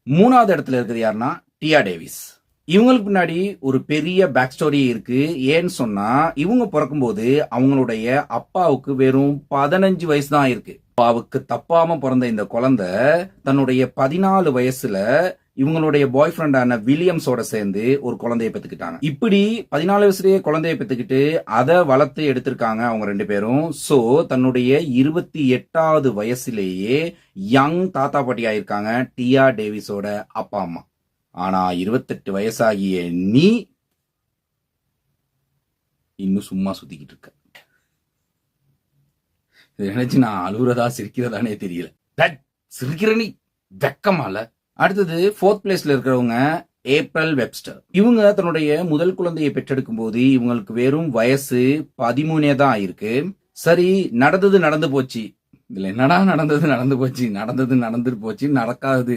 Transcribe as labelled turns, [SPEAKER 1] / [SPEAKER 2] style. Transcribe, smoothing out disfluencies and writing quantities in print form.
[SPEAKER 1] மூணாவது இடத்துல இருக்குது யாருன்னா டியா டேவிஸ். இவங்களுக்கு பின்னாடி ஒரு பெரிய பேக் ஸ்டோரி இருக்கு. ஏன்னு சொன்னா இவங்க பிறக்கும்போது அவங்களுடைய அப்பாவுக்கு வெறும் 15 வயசு தான் இருக்கு. அப்பாவுக்கு தப்பாம பிறந்த இந்த குழந்தை தன்னுடைய 14 வயசுல இவங்களுடைய பாய் ஃப்ரெண்டான வில்லியம்ஸோட சேர்ந்து ஒரு குழந்தைய பெத்துக்கிட்டாங்க. இப்படி 14 வயசுலயே குழந்தைய பெத்துக்கிட்டு அதை வளர்த்து எடுத்திருக்காங்க அவங்க ரெண்டு பேரும். சோ தன்னுடைய 28வது வயசுலேயே யங் தாத்தா பாட்டி ஆயிருக்காங்க டியா டேவிஸோட அப்பா அம்மா. ஆனா 28 வயசாகிய நீ இன்னும் சும்மா சுத்திக்கிட்டு இருக்க. இதை நினைச்சு நான் அழுகுறதா சிரிக்கிறதானே தெரியல. சிரிக்கிற நீ வெக்கமால. அடுத்தது 4th பிளேஸ்ல இருக்கிறவங்க ஏப்ரல் வெப்ஸ்டர். இவங்க தன்னுடைய முதல் குழந்தையை பெற்றெடுக்கும் போது இவங்களுக்கு வெறும் வயசு 13 தான் ஆயிருக்கு. சரி, நடந்தது நடந்து போச்சு. இதுல என்னடா நடந்தது நடந்து போச்சு, நடந்தது நடந்துட்டு போச்சு, நடக்காது